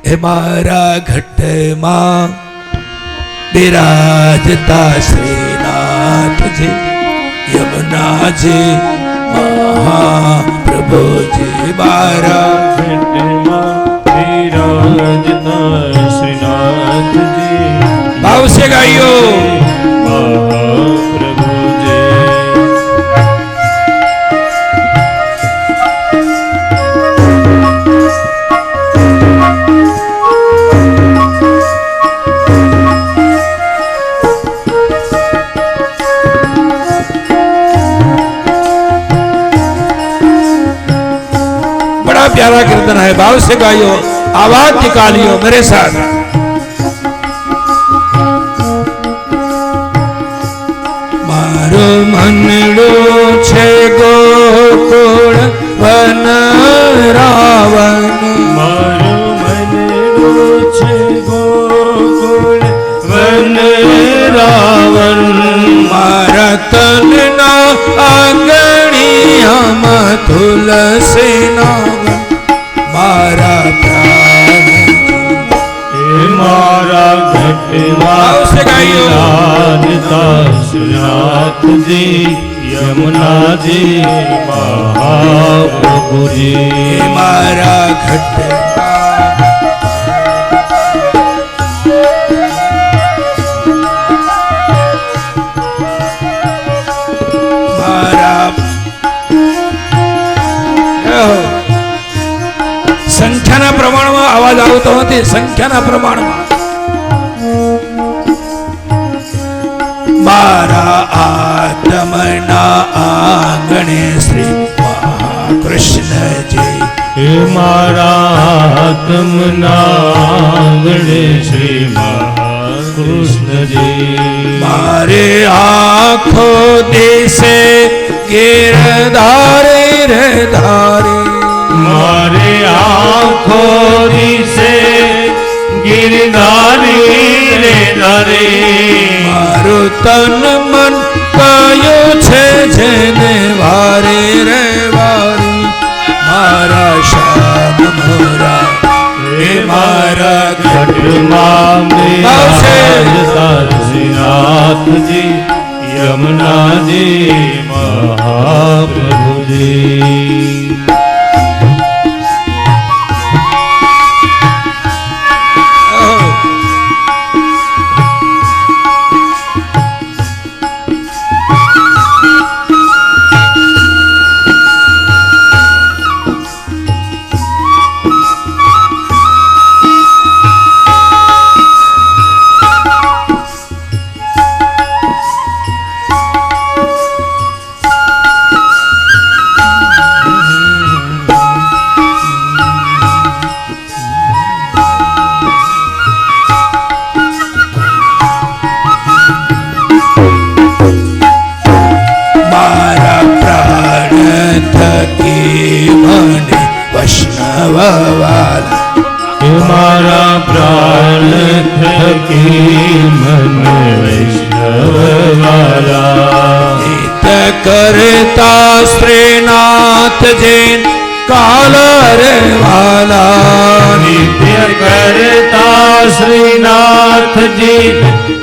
હે મારા ઘટમાં બિરાજતા શ્રીનાથજી યમુનાજી મહાપ્રભુજી મારા ઘટમાં બિરાજતા શ્રીનાથજી ભાવ સે ગાયો प्यारा कीर्तन है, भाव से गाइयो, आवाज निकालियो मेरे साथ। मारो मनडो छे गोकुल वन रावण, मारो मनडो छे गोकुल वन रावण, मारा तनना आंगणिया तुलसी नावन, मारा प्राण मारा घटवा श्रीनाथ जी यमुना जी महाप्रभु जी मारा घटवा संख्या प्रमाण में आवाज आवतो नथी, संख्या प्रमाण में मारा आत्मना आंगणे श्री महाकृष्ण जी, मारा आत्मना आंगणे श्री महाकृष्ण जी, मारे आँखो दिसे गिरधारी रे धारी, मारे आँखों से गिरधारी रे धारे, मारो तन मन कायो छे जेने वारे रे वारी, मारा श्याम मोरा हे मारा घटमा में बिराजता श्रीनाथ जी यमुना जी महाप्रभु जी। मारा प्राण थकी मन वैष्णव वाला, नित करता श्रीनाथ जैन कालर वाला, नित्य करता श्रीनाथ जी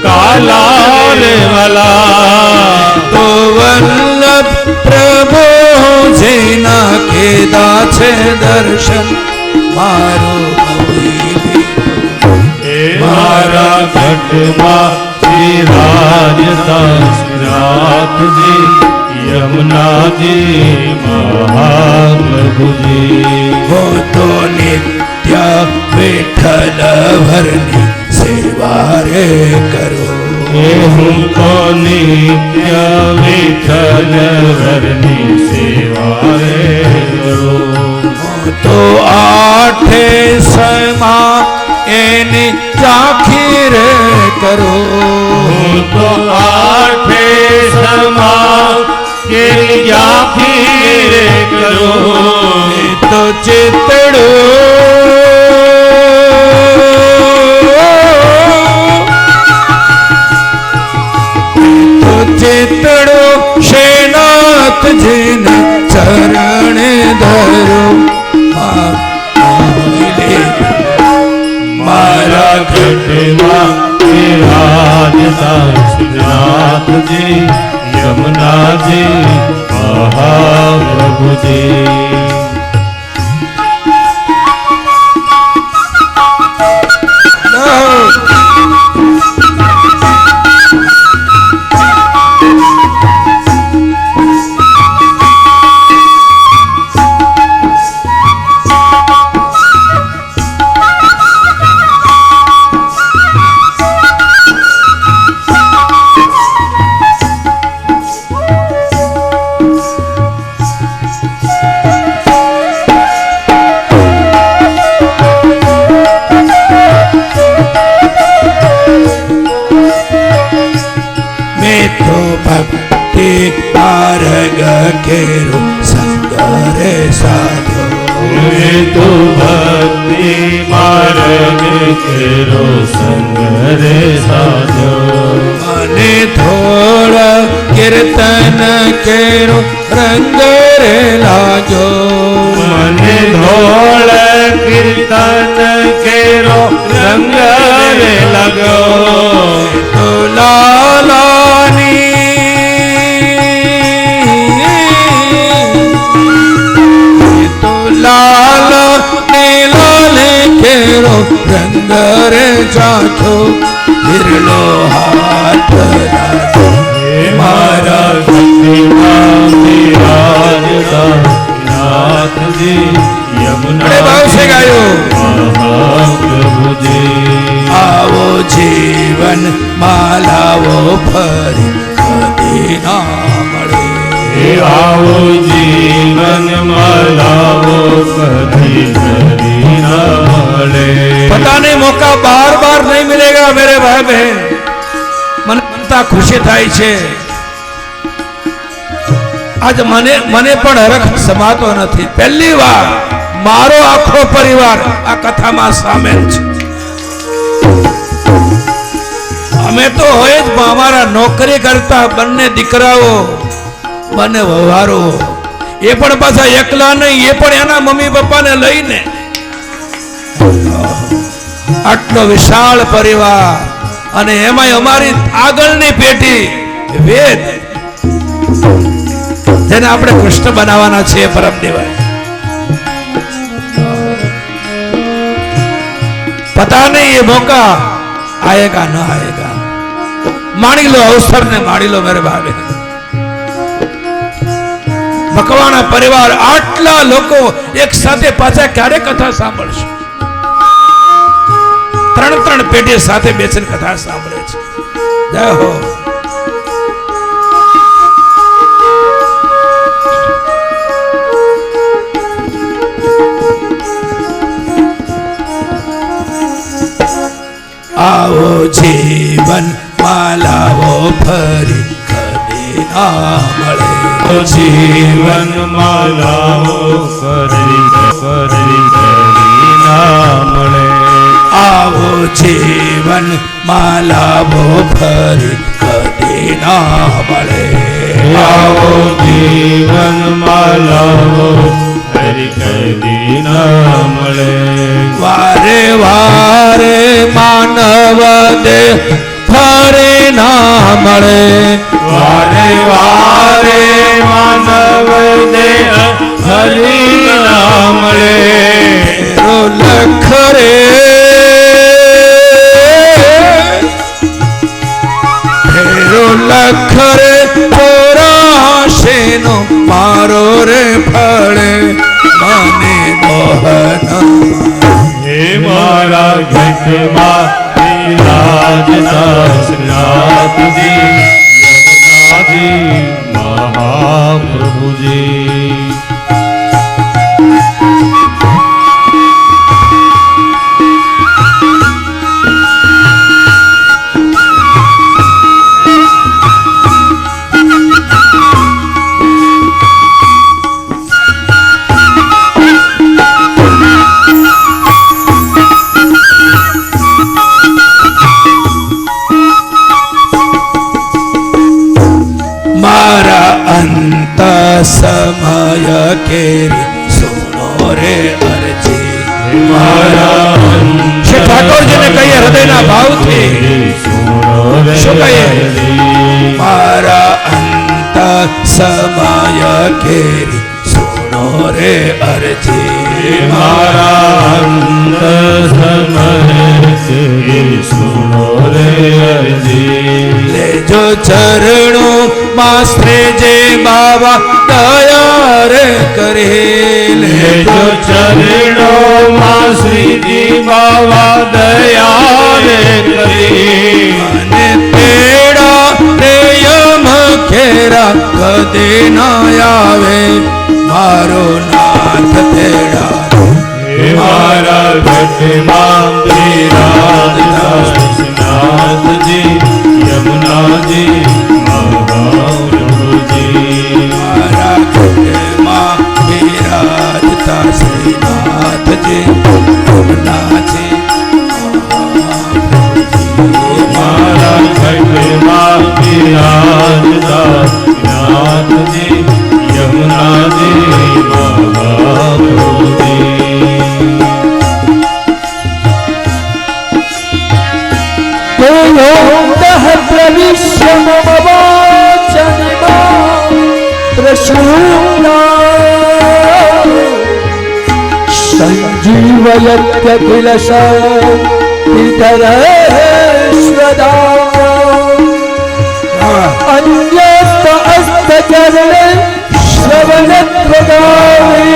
कालार वाला, तो वल्लभ प्रभु जेना केदा छे दर्शन मारो मारा घटमा विराजता श्रीनाथ जी यमुना जी महाप्रभु जी, वो तो नित्य विठल भरनी सेवा रे करो, हूँ तो नित्य विठल भरनी सेवा रे करो, तो आठे समा एनी जाखीर करो, तो आठे समा के जाखीर करो, तो चितड़ो तो चितड़ो शेनाथ जिन चरण धरो, घटवा विराजता श्रीनाथ जी यमुना जी महाप्रभु जी। भक्ति मार्ग केरो संगरे साधो तो भक्ति मार्ग केरो संगरे साधो मने थोड़ा कीर्तन केरो रंग रे लाजो मने थोड़ा कीर्तन केरो रंग रे लगो तो लालानी लाल नीलाल केरो रंग रे जाठो बिरलो हाथ लाजो मारा नाथ जी यमुना भाव से गायो महाप्रभु जी। आवो जीवन मालावो फरी कदी ना मळे आओ जीवन मालावो कभी कभी न मिले। पता नहीं मौका बार बार नहीं मिलेगा मेरे भाई बहन मन मनता खुशी थाई छे आज મને પણ હરખ સમાતો નથી પહેલી વાર મારો આખો પરિવાર આ કથામાં સામેલ છે અમે તો હોય જ અમારા નોકરી કરતા બંને દીકરાઓ બંને વહારો એ પણ પાછા એકલા નહીં એ પણ એના મમ્મી પપ્પાને લઈને આટલો વિશાળ પરિવાર અને એમાંય અમારી આગળની પેઢી વેદ જેને આપણે કૃષ્ણ બનાવવાના છે પરમ દેવાય पता नहीं ये मौका आएगा ना आएगा माणी लो अवसर ने माणी लो मेरे भाई मकवाना परिवार आटला लोको एक साथे पाछा क्यारे कथा सांभळशे त्रण त्रण पेटी साथे बेसीने कथा सांभळे छे जय हो आओ जीवन मालावो फरी कदी ना मळे जीवन मालाओ फरी फरी कदी ना मिले। आओ जीवन मालावो फरी कदी ना मळे आओ जीवन मालाओ फरी कदी ना मिले। वारे वारे मानव दे फरे ना मळे वारे वारे मानव दे हरि ना मिले। रो लख रे फेरो लख रे चौराशे नो मारो रे फळे मने मोहन हे मारा घट विराजता श्रीनाथ जी यमुना जी महाप्रभु जी। अंत समय केरी सुनो रे अर्जी मारा श्री ठाकुर जी ने कही કેરી સુનો રે અરજી મારા અંત સમય સુનો રે અરજી લેજો ચરણો માં શ્રેજે બાબા દયા રે કરી લેજો ચરણો માં શ્રીજી બાવા દયા રે કરી અને તેડા રે યમ ખેરા કદે ના આવે મારો નાથ તેડા હે મારા ઘટમાં બિરાજતા નાથજી યમુનાજી મહાપ્રભુજી મારા ઘરમાં બિરાજતા શ્રીનાથજી યમુનાજી મારા ઘટમાં બિરાજતા નાથજી યમુનાજી મહાપ્રભુજી योगः प्रविश्य मम वाचनिमां प्रसूनां सञ्जीवयत्यखिलशक्तिधरेश्वराम् अन्यस्त अस्तचरणे श्रवणत्वगामि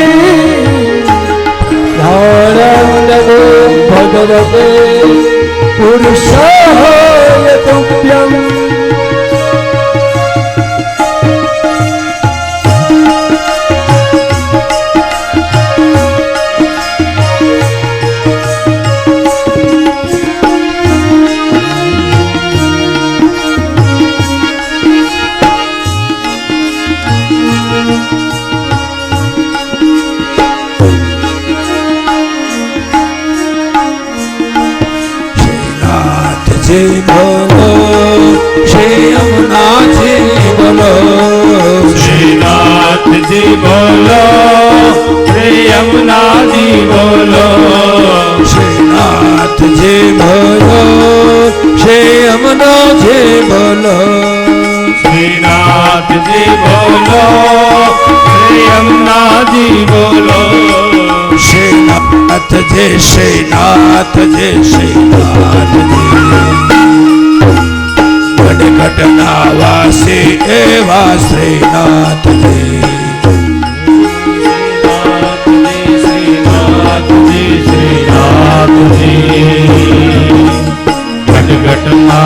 ध्यानन्दो भगवते पुरुषाय तुभ्यम् जी बोलो श्री यमुनाजी बोलो श्रीनाथ जी बोलो श्री यमुना जी बोलो श्रीनाथ जी बोलो श्री यमुनाजी बोलो श्रीनाथ जी बोलो श्री यमुना जी बोलो श्रीनाथ जी श्रीनाथ जी श्रीनाथ जी घटना वासी एवा श्रीनाथ जी श्रीनाथ जी श्रीनाथ जी घटघटना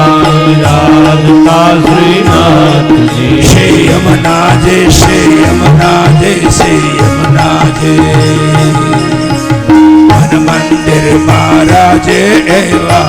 विराजता श्रीनाथ जी श्री यमुना जी श्री यमुना जी श्री यमुना जी मन मंदिर महाराज एवा